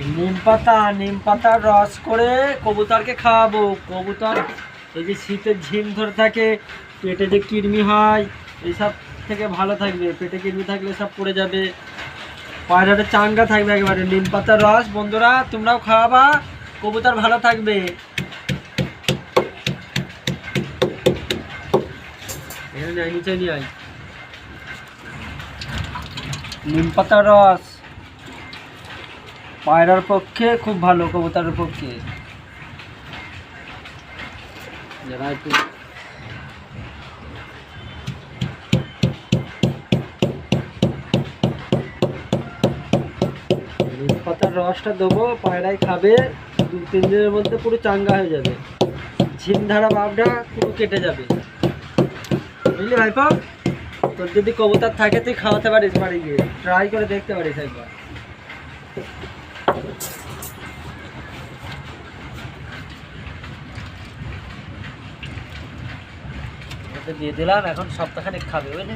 নিম পাতার রস করে কবুতরকে খাওয়াবো। কবুতর এই যে শীতের ঝিম ধরে থাকে, পেটে যে কৃমি হয় এইসব থেকে ভালো থাকবে। পেটে কৃমি থাকলে সব পড়ে যাবে, পায়রাটা চাঙ্গা থাকবে একেবারে। নিম পাতার রস বন্ধুরা তোমরাও খাওয়াবা, কবুতর ভালো থাকবে। এখানে নিচে নিয়ে আয়। নিম পাতার রস পায়রার পক্ষে খুব ভালো, কবুতরের পক্ষে। নিম পাতার রসটা দেবো, পায়রায় খাবে, 2-3 দিনের মধ্যে পুরো চাঙ্গা হয়ে যাবে। ঝিমধারা ভাবটা পুরো কেটে যাবে, বুঝলি ভাইপা? তোর যদি কবুতর থাকে তুই খাওয়াতে পারিস, বাড়ি গিয়ে ট্রাই করে দেখতে পারিস একবার। দিয়ে দিলাম, এখন সপ্তাহখানেক খাবে বুঝলি।